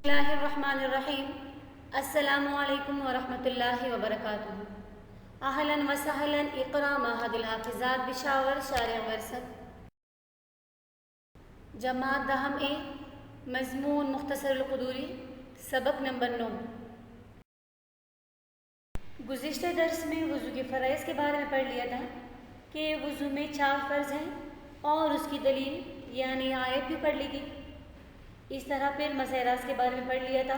اللہ الرحمن الرحیم۔ السلام علیکم ورحمۃ اللہ وبرکاتہ۔ اہلاً وسہلاً اقرا معہد الحافظات بشاور شارع ورثت جماعت دہم اے مضمون مختصر القدوری سبق نمبر 9۔ گزشتہ درس میں وضو کے فرائض کے بارے میں پڑھ لیا تھا کہ وضو میں 4 فرض ہیں اور اس کی دلیل یعنی آیت بھی پڑھ لی تھی۔ اس طرح پھر مسح راس کے بارے میں پڑھ لیا تھا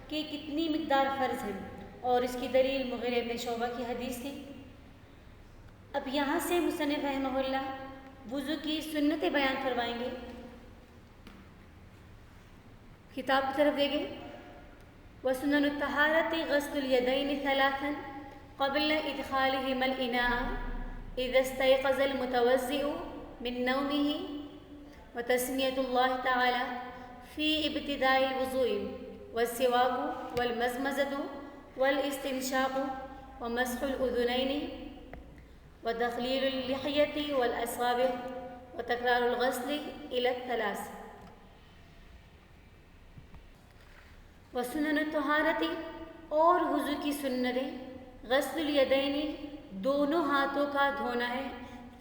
کہ کتنی مقدار فرض ہیں اور اس کی دلیل مغیرہ بن شعبہ کی حدیث تھی۔ اب یہاں سے مصنف رحمہ اللہ وضو کی سنتیں بیان فرمائیں گے۔ کتاب کی طرف دیکھیں۔ وسنن الطہارة غسل اليدين ثلاثا قبل ادخالهما الإناء إذا استيقظ المتوضئ من نومه وتسمية الله تعالى في ابتداء الوضوء والسواك والمزمزة والاستنشاق ومسح الأذنين وتخليل اللحية والأصابع وتكرار الغسل إلى 3۔ وسنن الطہارة اور وضو کی سنتیں غسل الیدین دونوں ہاتھوں کا دھونا ہے،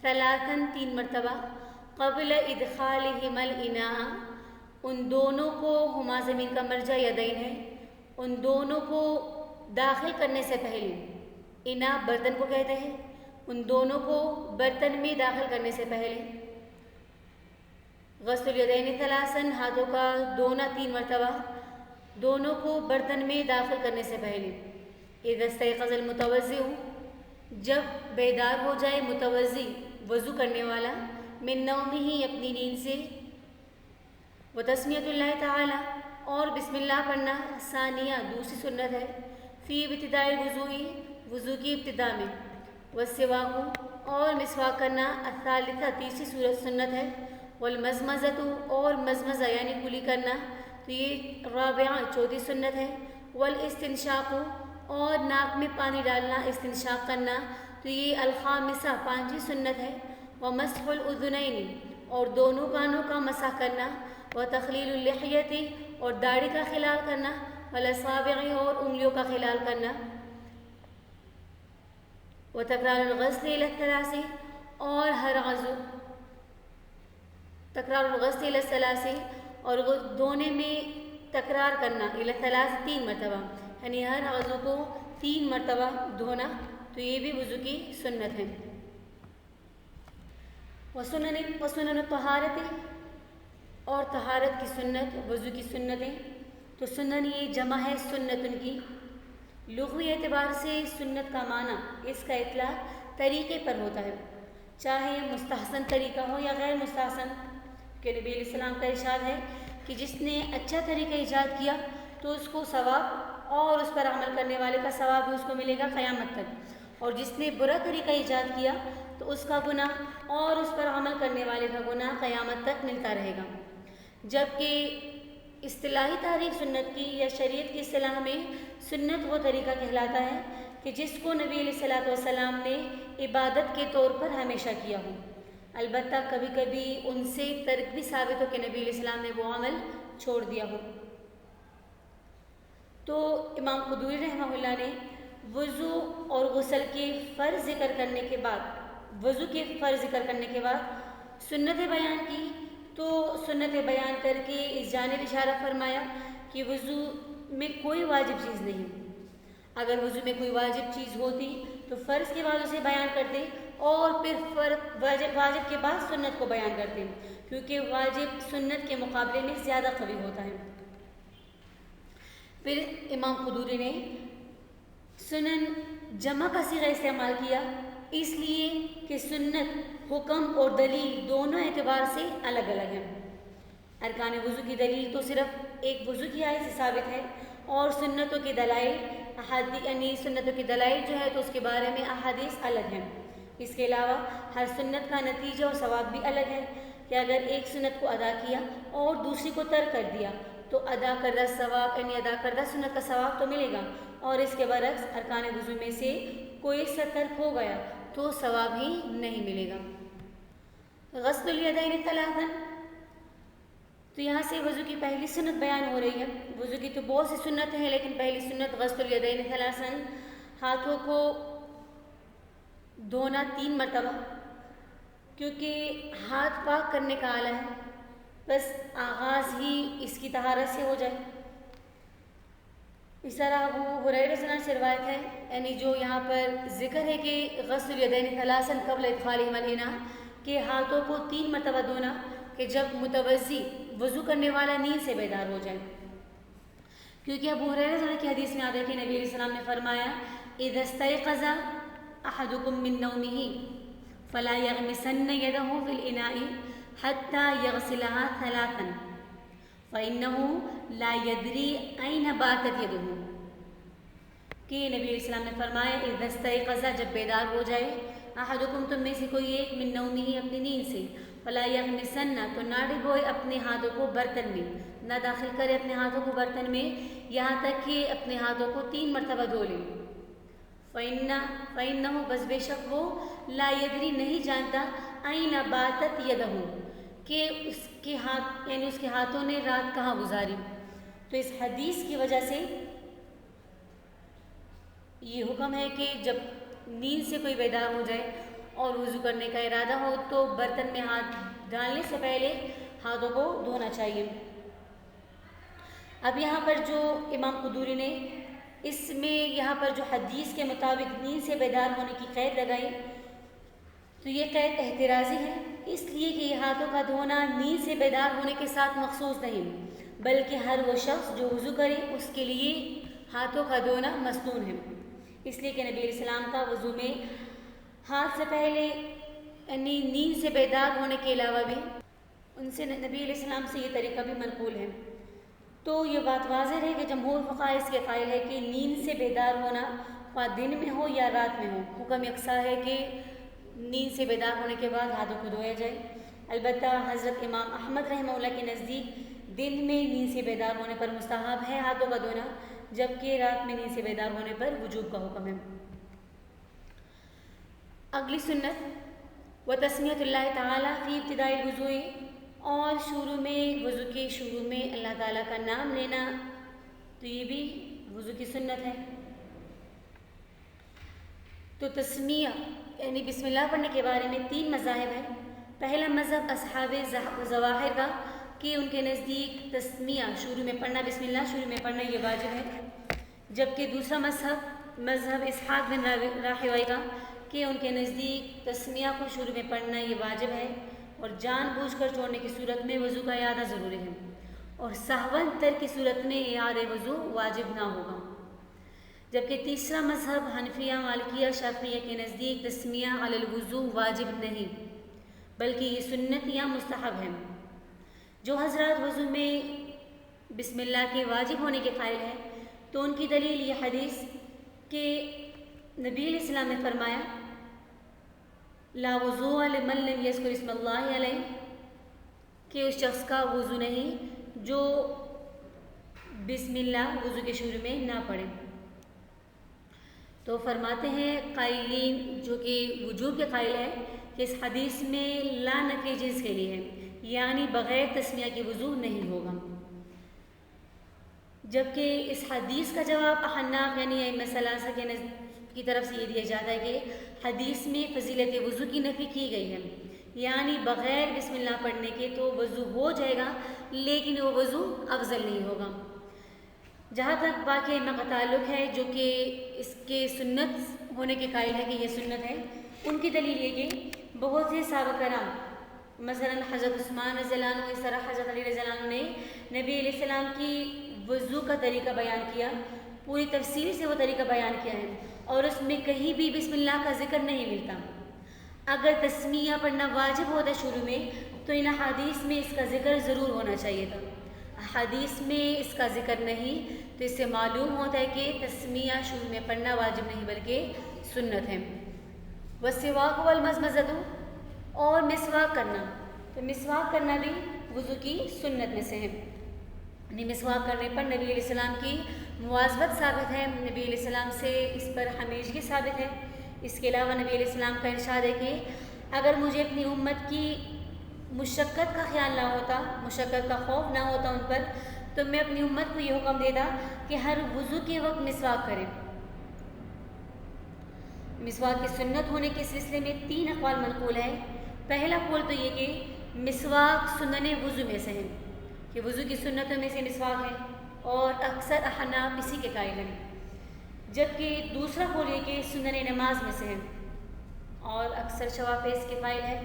3 مرتبہ، قبل ادخالہما الاناء ان دونوں کو، ہما زمین کا مرجع یدین ہے، ان دونوں کو داخل کرنے سے پہلے، اناء برتن کو کہتے ہیں، ان دونوں کو برتن میں داخل کرنے سے پہلے غسل الیدین 3 ہاتھوں کا دھونا 3 مرتبہ، دونوں کو برتن میں داخل کرنے سے پہلے، اذا استيقظ المتوضئ جب بیدار ہو جائے متوضئ وضو کرنے والا، من نومہ اپنی نیند سے، وتسمیۃ اللہ تعالی اور بسم اللہ پڑھنا، ثانیہ دوسری سنت ہے، فی ابتداء الوضوء وضو کی ابتدا میں، والسواک اور مسواک کرنا، الثالثہ تیسری سنت ہے، والمزمزۃ اور مزمزہ یعنی کلی کرنا، تو یہ رابعہ چوتھی سنت ہے، والاستنشاق اور ناک میں پانی ڈالنا، استنشاق کرنا، تو یہ الخامسہ 5ویں سنت ہے، ومسح الاذنین اور دونوں کانوں کا مسح کرنا، وتخلیل اللحیۃ اور داڑھی کا خلال کرنا، والاصابع اور انگلیوں کا خلال کرنا، وتکرار الغسل الی 3 اور ہر عضو، تکرار الغسل الی 3 اور دھونے میں تکرار کرنا، الی 3 مرتبہ یعنی ہر عضو کو 3 مرتبہ دھونا، تو یہ بھی وضو کی سنت ہے۔ وسنن الطہارة اور طہارت کی سنت، وضو کی سنتیں، تو سنن یہ جمع ہے سنتن کی۔ لغوی اعتبار سے سنت کا معنی اس کا اطلاق طریقے پر ہوتا ہے، چاہے مستحسن طریقہ ہو یا غیر مستحسن، کہ نبی علیہ السلام کا ارشاد ہے کہ جس نے اچھا طریقہ ایجاد کیا تو اس کو ثواب اور اس پر عمل کرنے والے کا ثواب بھی اس کو ملے گا قیامت تک، اور جس نے برا طریقہ ایجاد کیا تو اس کا گناہ اور اس پر عمل کرنے والے کا گناہ قیامت تک ملتا رہے گا۔ جبکہ اصطلاحی تعریف سنت کی یا شریعت کی اصطلاح میں سنت وہ طریقہ کہلاتا ہے کہ جس کو نبی علیہ السلام نے عبادت کے طور پر ہمیشہ کیا ہو، البتہ کبھی کبھی ان سے ترک بھی ثابت ہو کہ نبی علیہ السلام نے وہ عمل چھوڑ دیا ہو۔ تو امام قدوری رحمہ اللہ نے وضو اور غسل کے فرض ذکر کرنے کے بعد، وضو کے فرض ذکر کرنے کے بعد سنتیں بیان کی، تو سنتیں بیان کر کے اس جانب اشارہ فرمایا کہ وضو میں کوئی واجب چیز نہیں، اگر وضو میں کوئی واجب چیز ہوتی تو فرض کے بعد اسے بیان کرتے اور پھر واجب کے بعد سنت کو بیان کرتے، کیونکہ واجب سنت کے مقابلے میں زیادہ قوی ہوتا ہے۔ پھر امام قدوری نے سنن جمع کا صیغہ استعمال کیا، اس لیے کہ سنت حکم اور دلیل دونوں اعتبار سے الگ الگ ہیں۔ ارکان وضو کی دلیل تو صرف ایک وضو کی آیت سے ثابت ہے، اور سنتوں کی دلائل یعنی سنتوں کی دلائل جو ہے تو اس کے بارے میں احادیث الگ ہیں۔ اس کے علاوہ ہر سنت کا نتیجہ اور ثواب بھی الگ ہے، کہ اگر ایک سنت کو ادا کیا اور دوسری کو ترک کر دیا تو ادا کردہ ثواب یعنی ادا کردہ سنت کا ثواب تو ملے گا، اور اس کے برعکس ارکان وضو میں سے کوئی سا ترک ہو گیا تو ثواب ہی نہیں ملے گا۔ غسل الیدین 3 تو یہاں سے وضو کی پہلی سنت بیان ہو رہی ہے. وضو کی تو بہت سی سنتیں ہیں، لیکن پہلی سنت غسل الیدین ثلاثا، ہاتھوں کو دھونا 3 مرتبہ، کیونکہ ہاتھ پاک کرنے کا آلہ ہے، بس آغاز ہی اس کی طہارت سے ہو جائے. اس طرح ابو ہریرہ رضی اللہ عنہ سے روایت ہے، یعنی جو یہاں پر ذکر ہے کہ غسل الیدین ثلاثا قبل ادخالہما الاناء، کہ ہاتھوں کو 3 مرتبہ دھونا کہ جب متوضی وضو کرنے والا نیند سے بیدار ہو جائے. کیونکہ ابو ہریرہ رضی اللہ عنہ کی حدیث میں آتا ہے کہ نبی علیہ السلام نے فرمایا اذا استيقظ احدكم من نومه فلا يغمسن يده في الاناء حتى يغسلها 3 فانه لا يدري اين باتت يده، کہ نبی علیہ السلام نے فرمایا اذا استيقظ، جب بیدار ہو جائے، احدکم، تم میں سے کوئی ایک، من نومه، اپنی نیند سے، فلا یغمسن، تو نہ ڈبوئے اپنے ہاتھوں کو برتن میں، نہ داخل کرے اپنے ہاتھوں کو برتن میں، یہاں تک کہ اپنے ہاتھوں کو 3 مرتبہ دھو لے. فإنه، بس بے شک وہ، لا یدری، نہیں جانتا، این باتت یدہ، کہ اس کے ہاتھ، یعنی اس کے ہاتھوں نے رات کہاں گزاری. تو اس حدیث کی وجہ سے یہ حکم ہے کہ جب نیند سے کوئی بیدار ہو جائے اور وضو کرنے کا ارادہ ہو تو برتن میں ہاتھ ڈالنے سے پہلے ہاتھوں کو دھونا چاہیے. اب یہاں پر جو امام قدوری نے اس میں یہاں پر جو حدیث کے مطابق نیند سے بیدار ہونے کی قید لگائی، تو یہ قید احترازی ہے، اس لیے کہ یہ ہاتھوں کا دھونا نیند سے بیدار ہونے کے ساتھ مخصوص نہیں، بلکہ ہر وہ شخص جو وضو کرے اس کے لیے ہاتھوں کا دھونا مسنون ہے. اس لیے کہ نبی علیہ السلام کا وضو میں ہاتھ سے پہلے، یعنی نیند سے بیدار ہونے کے علاوہ بھی ان سے، نبی علیہ السلام سے یہ طریقہ بھی منقول ہے. تو یہ بات واضح ہے کہ جمہور فقہاء اس کے قائل ہے کہ نیند سے بیدار ہونا خواہ دن میں ہو یا رات میں ہو، حکم یکساں ہے کہ نیند سے بیدار ہونے کے بعد ہاتھوں کو دھویا جائے. البتہ حضرت امام احمد رحمہ اللہ کے نزدیک دن میں نیند سے بیدار ہونے پر مستحب ہے ہاتھوں کا دھونا، جبکہ رات میں نیند سے بیدار ہونے پر وجوب کا حکم ہے. اگلی سنت وتسمیۃ اللہ تعالیٰ فی ابتداء الوضوء، اور شروع میں، وضو کے شروع میں اللہ تعالیٰ کا نام لینا، تو یہ بھی وضو کی سنت ہے. تو تسمیہ یعنی بسم اللہ پڑھنے کے بارے میں 3 مذاہب ہیں. پہلا مذہب اصحاب ظواہر کا، کہ ان کے نزدیک تسمیہ شروع میں پڑھنا، بسم اللہ شروع میں پڑھنا یہ واجب ہے. جبکہ دوسرا مذہب اسحاق بن راہویہ کا، کہ ان کے نزدیک تسمیہ کو شروع میں پڑھنا یہ واجب ہے، اور جان بوجھ کر چھوڑنے کی صورت میں وضو کا اعادہ ضروری ہے، اور سہواً ترک کی صورت میں اعادہ وضو واجب نہ ہوگا. جبکہ تیسرا مذہب حنفیہ، مالکیہ، شافعیہ کے نزدیک تسمیہ علی الوضو واجب نہیں، بلکہ یہ سنت یا مستحب ہے. جو حضرات وضو میں بسم اللہ کے واجب ہونے کے قائل ہیں، تو ان کی دلیل یہ حدیث کہ نبی علیہ السلام نے فرمایا لا وضوء لمن لم یذکر اسم اللہ علیہ، کہ اس شخص کا وضو نہیں جو بسم اللہ وضو کے شروع میں نہ پڑھے. تو فرماتے ہیں قائلین جو کہ وجوب کے قائل ہے کہ اس حدیث میں لا نفی جنس کے لیے ہے، یعنی بغیر تسمیہ کے وضو نہیں ہوگا. جبکہ اس حدیث کا جواب احناف یعنی ائمہ ثلاثہ کی طرف سے یہ دیا جاتا ہے کہ حدیث میں فضیلت وضو کی نفی کی گئی ہے، یعنی بغیر بسم اللہ پڑھنے کے تو وضو ہو جائے گا، لیکن وہ وضو افضل نہیں ہوگا. جہاں تک باقی ائمہ کا تعلق ہے جو کہ اس کے سنت ہونے کے قائل ہے کہ یہ سنت ہے، ان کی دلیل یہ کہ بہت سے صحابہ کرام، مثلا حضرت عثمان رضی اللہ عنہ، اس طرح حضرت علی رضی اللہ عنہ نے نبی علیہ السلام کی وضو کا طریقہ بیان کیا، پوری تفصیل سے وہ طریقہ بیان کیا ہے، اور اس میں کہیں بھی بسم اللہ کا ذکر نہیں ملتا. اگر تسمیہ پڑھنا واجب ہوتا شروع میں تو ان حدیث میں اس کا ذکر ضرور ہونا چاہیے تھا. حدیث میں اس کا ذکر نہیں، تو اس سے معلوم ہوتا ہے کہ تسمیہ شروع میں پڑھنا واجب نہیں بلکہ سنت ہے. والسواک والمضمضۃ، اور مسواک کرنا، تو مسواک کرنا بھی وضو کی سنت میں سے ہے. یعنی مسواک کرنے پر نبی علیہ السلام کی مواظبت ثابت ہے، نبی علیہ السلام سے اس پر ہمیشگی ثابت ہے. اس کے علاوہ نبی علیہ السلام کا ارشاد ہے کہ اگر مجھے اپنی امت کی مشقت کا خیال نہ ہوتا، مشقت کا خوف نہ ہوتا ان پر، تو میں اپنی امت کو یہ حکم دیتا کہ ہر وضو کے وقت مسواک کریں۔ مسواک کی سنت ہونے کے سلسلے میں 3 اقوال منقول ہیں۔ پہلا قول تو یہ کہ مسواک سنن وضو میں سے ہے، کہ وضو کی سنتوں میں سے مسواک ہے، اور اکثر احناف اسی کے قائل ہیں۔ جبکہ دوسرا قول یہ کہ سنن نماز میں سے ہے، اور اکثر شوافی اس کے قائل ہے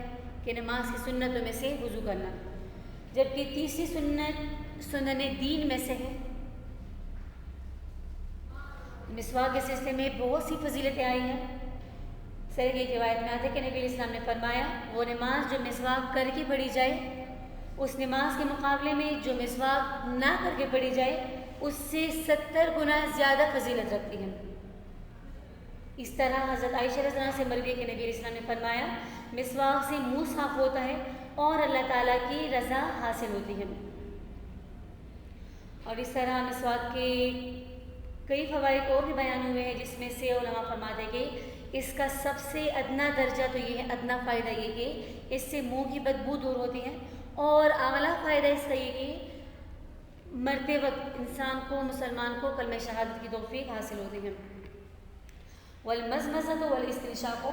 کہ نماز کی سنتوں میں سے وضو کرنا۔ جبکہ تیسری سنت سنن دین میں سے ہے۔ مسواک کے سلسلے میں بہت سی فضیلتیں آئی ہیں۔ صحیح کی روایت میں آتا ہے کہ نبی علیہ السلام نے فرمایا، وہ نماز جو مسواک کر کے پڑھی جائے، اس نماز کے مقابلے میں جو مسواک نہ کر کے پڑھی جائے اس سے 70 گنا زیادہ فضیلت رکھتی ہے۔ اس طرح حضرت عائشہ رضی اللہ عنہا سے مروی ہے کہ نبی علیہ السلام نے فرمایا، مسواک سے منہ صاف ہوتا ہے اور اللہ تعالیٰ کی رضا حاصل ہوتی ہے۔ اور اس طرح مسواک کے کئی فوائد اور بھی بیان ہوئے ہیں، جس میں سے علماء فرماتے ہیں کہ اس کا سب سے ادنا درجہ تو یہ ہے، ادنا فائدہ یہ کہ اس سے منہ کی بدبو دور ہوتی ہے، اور اعلیٰ فائدہ اس کا یہ کہ مرتے وقت انسان کو، مسلمان کو کلمہ شہادت کی توفیق حاصل ہوتی ہے۔ والمزمزہ والاستنشاق،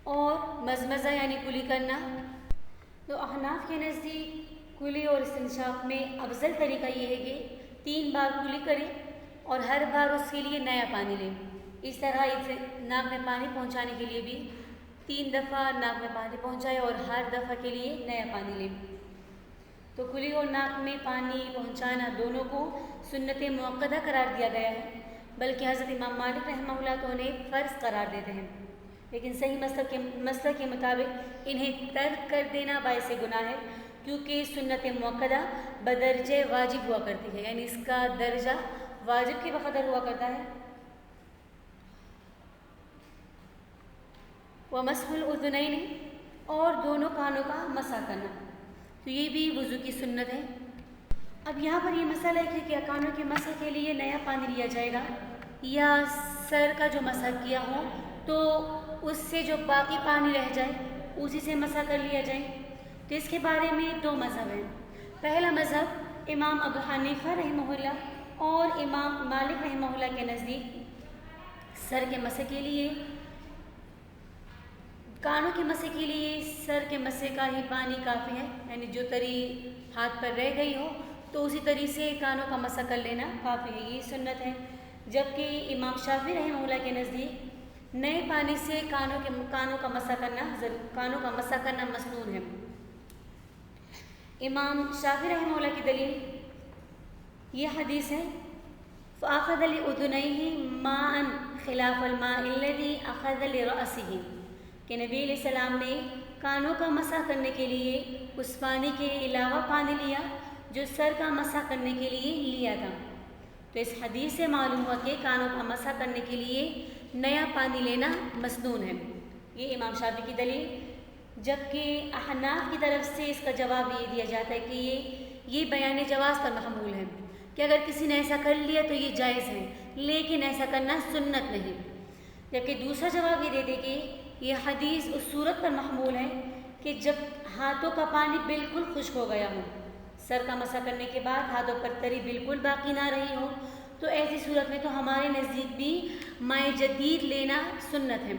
اور مزمزہ یعنی کلی کرنا، تو احناف کے نزدیک کلی اور استنشاق میں افضل طریقہ یہ ہے کہ 3 بار کلی کریں اور ہر بار اس کے لیے نیا پانی لیں۔ اس طرح ناک میں پانی پہنچانے کے لیے بھی 3 دفعہ ناک میں پانی پہنچائے اور ہر دفعہ کے لیے نیا پانی لیں۔ تو کلی اور ناک میں پانی پہنچانا دونوں کو سنت مؤکدہ قرار دیا گیا ہے، بلکہ حضرت امام مالک رحمہ اللہ تو انہیں فرض قرار دیتے ہیں، لیکن صحیح مسلک کے مطابق انہیں ترک کر دینا باعث گناہ ہے، کیونکہ سنت مؤکدہ بدرجہ واجب ہوا کرتی ہے، یعنی اس کا درجہ واجب کے بقدر ہوا کرتا ہے۔ ومسح الاذنین، اور دونوں کانوں کا مسح کرنا، تو یہ بھی وضو کی سنت ہے۔ اب یہاں پر یہ مسئلہ ہے کہ کیا کانوں کے مسح کے لیے نیا پانی لیا جائے گا، یا سر کا جو مسح کیا ہو تو اس سے جو باقی پانی رہ جائے اسی سے مسح کر لیا جائے۔ تو اس کے بارے میں 2 مذہب ہیں۔ پہلا مذہب امام ابو حنیفہ رحمہ اللہ اور امام مالک رحمہ اللہ کے نزدیک سر کے مسح کے لیے، کانوں کے مسح کے لیے سر کے مسح کا ہی پانی کافی ہے، یعنی جو تری ہاتھ پر رہ گئی ہو تو اسی طریقے سے کانوں کا مسح کر لینا کافی ہے، یہ سنت ہے۔ جبکہ امام شافعی رحمہ اللہ کے نزدیک نئے پانی سے کانوں کا مسح کرنا مسنون ہے۔ امام شافعی رحمہ اللہ کی دلیل یہ حدیث ہے، فَأَخَذَ لِأُذُنَيْهِ مَاءً خِلَافَ الْمَاءِ الَّذِي أَخَذَ لِرَأْسِهِ، کہ نبی علیہ السلام نے کانوں کا مسح کرنے کے لیے اس پانی کے علاوہ پانی لیا جو سر کا مسح کرنے کے لیے لیا تھا۔ تو اس حدیث سے معلوم ہوا کہ کانوں کا مسح کرنے کے لیے نیا پانی لینا مسنون ہے، یہ امام شافعی کی دلیل۔ جبکہ احناف کی طرف سے اس کا جواب یہ دیا جاتا ہے کہ یہ بیان جواز پر محمول ہے، کہ اگر کسی نے ایسا کر لیا تو یہ جائز ہے، لیکن ایسا کرنا سنت نہیں۔ جبکہ دوسرا جواب یہ دیتے کہ یہ حدیث اس صورت پر محمول ہے کہ جب ہاتھوں کا پانی بالکل خشک ہو گیا ہو، سر کا مسح کرنے کے بعد ہاتھوں پر تری بالکل باقی نہ رہی ہو، تو ایسی صورت میں تو ہمارے نزدیک بھی مائع جدید لینا سنت ہے۔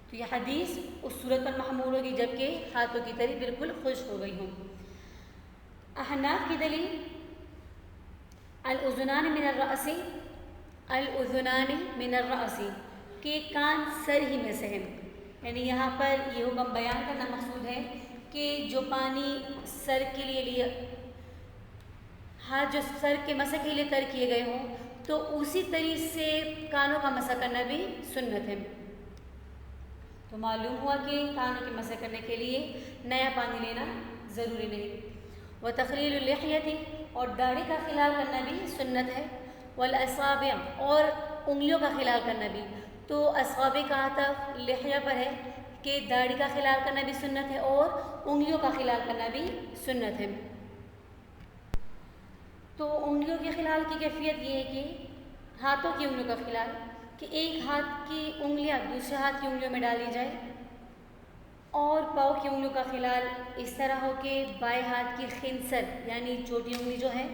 تو یہ حدیث اس صورت پر محمول ہوگی جبکہ ہاتھوں کی تری بالکل خشک ہو گئی ہو۔ احناف کی دلیل الاذنان من الرأس، الاذنان من الرأس، کہ کان سر ہی میں سے ہے، یعنی یہاں پر یہ حکم بیان کرنا مقصود ہے کہ جو پانی سر کے لیے لیا، ہاتھ جو سر کے مسح کے لیے تر کیے گئے ہوں تو اسی طریقے سے کانوں کا مسح کرنا بھی سنت ہے۔ تو معلوم ہوا کہ کانوں کے مسح کرنے کے لیے نیا پانی لینا ضروری نہیں۔ وتخلیل اللحیۃ، اور داڑھی کا خلال کرنا بھی سنت ہے۔ والاصابع، اور انگلیوں کا خلال کرنا بھی۔ تو اصابع کا عطف لحیہ پر ہے کہ داڑھی کا خلال کرنا بھی سنت ہے اور انگلیوں کا خلال کرنا بھی سنت ہے۔ تو انگلیوں کے خلال کی کیفیت یہ ہے کہ ہاتھوں کی انگلیوں کا خلال، کہ ایک ہاتھ کی انگلیاں دوسرے ہاتھ کی انگلیوں میں ڈالی جائے، اور پاؤں کی انگلیوں کا خلال اس طرح ہو کہ بائیں ہاتھ کی خنصر یعنی چھوٹی انگلی جو ہے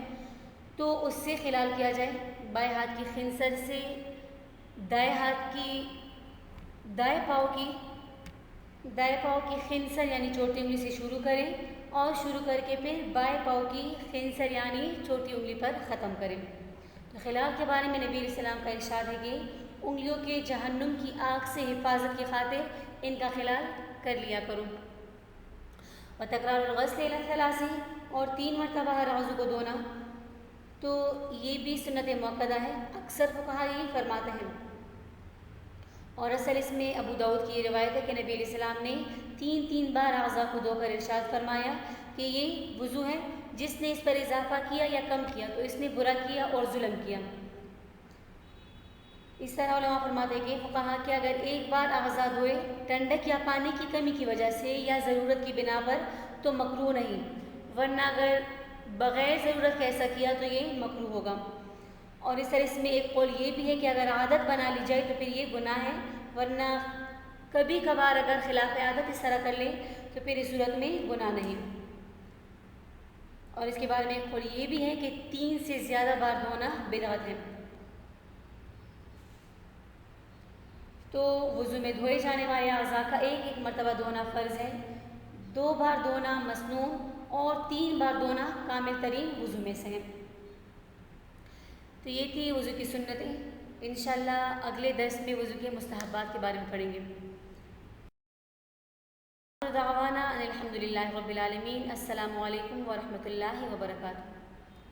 تو اس سے خلال کیا جائے، بائیں ہاتھ کی خنصر سے دائیں پاؤں کی خنصر یعنی چھوٹی انگلی سے شروع کریں اور شروع کر کے پھر بائیں پاؤں کی خنصر یعنی چھوٹی انگلی پر ختم کریں۔ تو خلال کے بارے میں نبی علیہ السلام کا ارشاد ہے کہ انگلیوں کے جہنم کی آگ سے حفاظت کی خاطر ان کا خلال کر لیا کرو۔ وتکرار الغسل الی ثلاث، اور 3 مرتبہ ہر عضو کو دھونا، تو یہ بھی سنت مؤکدہ ہے، اکثر فقہا یہی فرماتے ہیں۔ اور اصل اس میں ابو داؤد کی یہ روایت ہے کہ نبی علیہ السلام نے 3 بار اعضاء کو دھو کر ارشاد فرمایا کہ یہ وضو ہے، جس نے اس پر اضافہ کیا یا کم کیا تو اس نے برا کیا اور ظلم کیا۔ اس طرح علماء فرماتے ہیں کہ فقہا کہ اگر ایک بار اعضاء دھوئے ٹھنڈک یا پانی کی کمی کی وجہ سے یا ضرورت کی بنا پر تو مکروہ نہیں، ورنہ اگر بغیر ضرورت کا ایسا کیا تو یہ مکروہ ہوگا۔ اور اس طرح اس میں ایک قول یہ بھی ہے کہ اگر عادت بنا لی جائے تو پھر یہ گناہ ہے، ورنہ کبھی کبھار اگر خلاف عادت اس طرح کر لیں تو پھر اس صورت میں گناہ نہیں۔ اور اس کے بارے میں ایک قول یہ بھی ہے کہ 3 سے زیادہ بار دھونا بدعت ہے۔ تو وضو میں دھوئے جانے والے اعضاء کا 1 مرتبہ دھونا فرض ہے، 2 بار دھونا مسنون اور 3 بار دھونا کامل ترین وضو میں سے ہے۔ تو یہ تھی وضو کی سنتیں۔ انشاءاللہ اگلے درس میں وضو کے مستحبات کے بارے میں پڑھیں گے۔ دعوانا ان الحمد للہ رب العالمین۔ السلام علیکم ورحمۃ اللہ وبرکاتہ۔